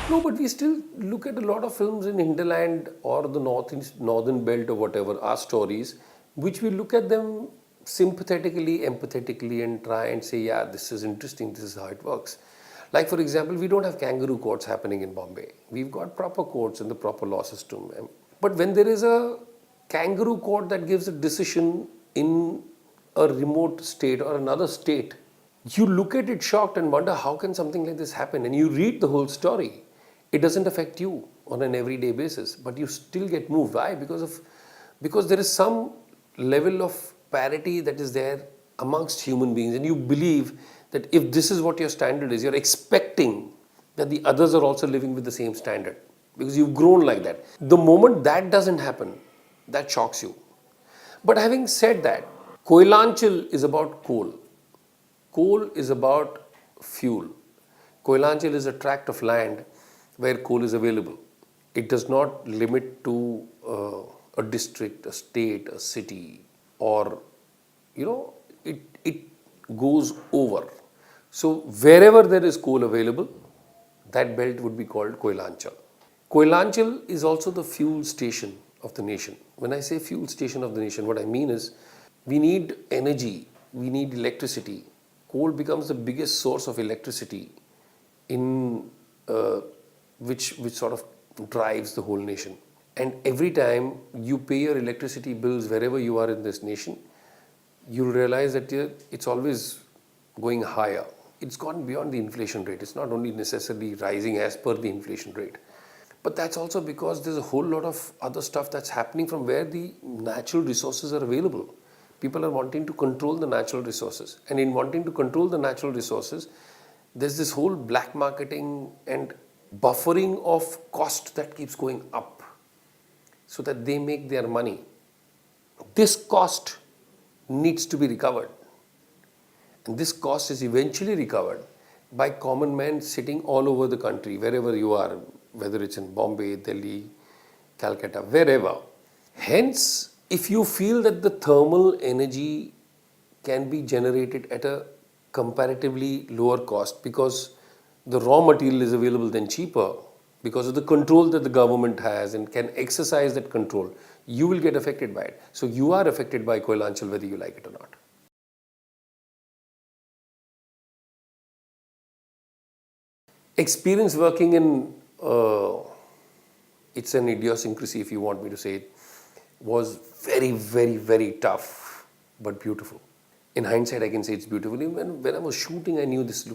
No, but we still look at a lot of films in hinterland or the northern belt or whatever, our stories, which we look at them sympathetically, empathetically, and try and say, yeah, this is interesting, this is how it works. Like, for example, we don't have kangaroo courts happening in Bombay. We've got proper courts and the proper law system. But when there is a kangaroo court that gives a decision in a remote state or another state, you look at it shocked and wonder how can something like this happen, and you read the whole story. It doesn't affect you on an everyday basis, but you still get moved. Why? Because there is some level of parity that is there amongst human beings, and you believe that if this is what your standard is, you're expecting that the others are also living with the same standard because you've grown like that. The moment that doesn't happen, that shocks you. But having said that, Koylaanchal is about coal. Coal is about fuel. Koylaanchal is a tract of land where coal is available. It does not limit to a district, a state, a city, or it goes over. So wherever there is coal available, that belt would be called Koylaanchal. Koylaanchal is also the fuel station of the nation. When I say fuel station of the nation, what I mean is we need energy, we need electricity. Coal becomes the biggest source of electricity in which sort of drives the whole nation. And every time you pay your electricity bills wherever you are in this nation, you'll realize that it's always going higher. It's gone beyond the inflation rate. It's not only necessarily rising as per the inflation rate. But that's also because there's a whole lot of other stuff that's happening from where the natural resources are available. People are wanting to control the natural resources. And in wanting to control the natural resources, there's this whole black marketing and buffering of cost that keeps going up so that they make their money. This cost needs to be recovered. And this cost is eventually recovered by common men sitting all over the country, wherever you are, whether it's in Bombay, Delhi, Calcutta, wherever. Hence, if you feel that the thermal energy can be generated at a comparatively lower cost because the raw material is available then cheaper, because of the control that the government has and can exercise that control, you will get affected by it. So you are affected by Koylaanchal whether you like it or not. Experience working in, it's an idiosyncrasy if you want me to say it, was very, very, very tough but beautiful. In hindsight, I can say it's beautiful. When I was shooting, I knew this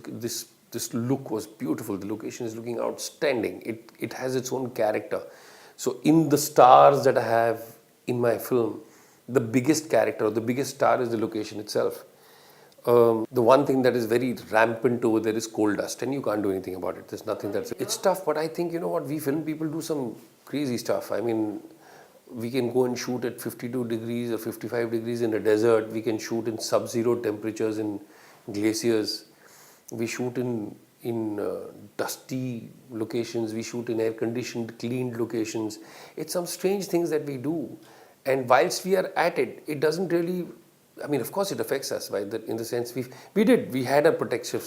look was beautiful. The location is looking outstanding. It has its own character. So in the stars that I have in my film, the biggest character, or the biggest star is the location itself. The one thing that is very rampant over there is coal dust, and you can't do anything about it. There's nothing it's tough, but I think, you know what, we film people do some crazy stuff. I mean, we can go and shoot at 52 degrees or 55 degrees in a desert. We can shoot in sub-zero temperatures in glaciers. We shoot in dusty locations. We shoot in air-conditioned, cleaned locations. It's some strange things that we do. And whilst we are at it, it doesn't really, I mean, of course it affects us, right? In the sense we had a protective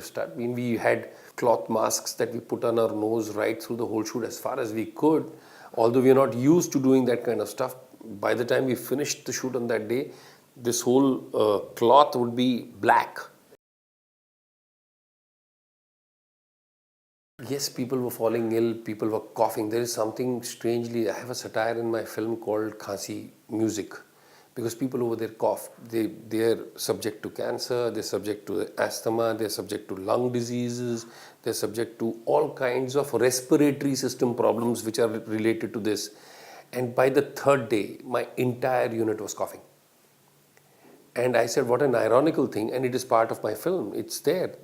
start. I mean, we had cloth masks that we put on our nose right through the whole shoot as far as we could. Although we are not used to doing that kind of stuff, by the time we finished the shoot on that day, this whole cloth would be black. Yes, people were falling ill, people were coughing. There is something strangely, I have a satire in my film called Khansi Music, because people over there cough. They're subject to cancer, they're subject to asthma, they're subject to lung diseases, they're subject to all kinds of respiratory system problems which are related to this. And by the third day, my entire unit was coughing. And I said, what an ironical thing, and it is part of my film. It's there.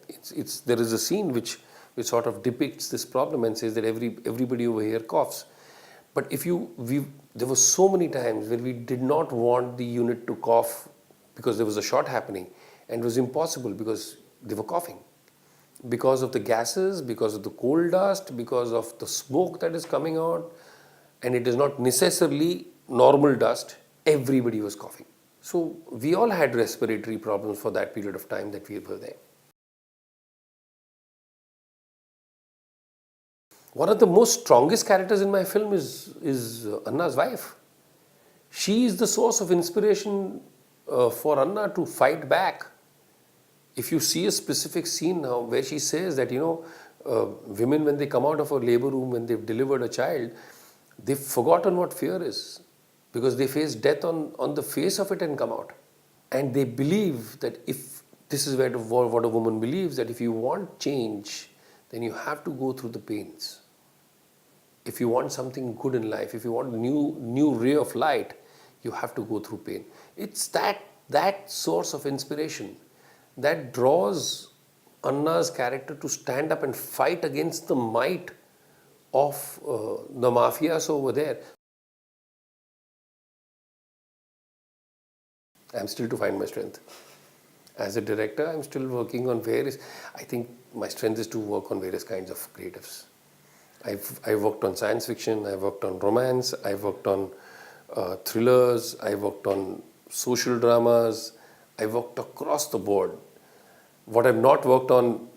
There is a scene which sort of depicts this problem and says that everybody over here coughs. But there were so many times where we did not want the unit to cough because there was a shot happening, and it was impossible because they were coughing. Because of the gases, because of the coal dust, because of the smoke that is coming out, and it is not necessarily normal dust, everybody was coughing. So we all had respiratory problems for that period of time that we were there. One of the most strongest characters in my film is Anna's wife. She is the source of inspiration for Anna to fight back. If you see a specific scene now where she says that, women, when they come out of a labor room, when they've delivered a child, they've forgotten what fear is because they face death on the face of it and come out. And they believe that if this is what a woman believes, that if you want change, then you have to go through the pains. If you want something good in life, if you want a new ray of light, you have to go through pain. It's that source of inspiration that draws Anna's character to stand up and fight against the might of the mafias over there. I'm still to find my strength. As a director, I'm still working on I think my strength is to work on various kinds of creatives. I've worked on science fiction, I've worked on romance, I've worked on thrillers, I've worked on social dramas, I've worked across the board. What I've not worked on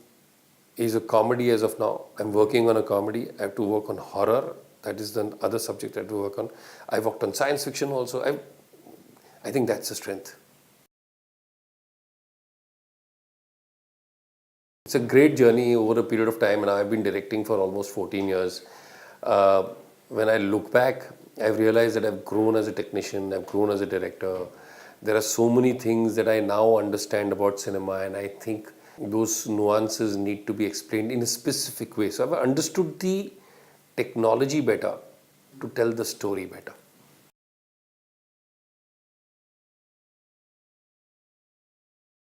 is a comedy as of now. I'm working on a comedy. I have to work on horror. That is the other subject I have to work on. I've worked on science fiction also. I think that's a strength. It's a great journey over a period of time, and I've been directing for almost 14 years. When I look back, I've realized that I've grown as a technician, I've grown as a director. There are so many things that I now understand about cinema, and I think those nuances need to be explained in a specific way. So I've understood the technology better to tell the story better.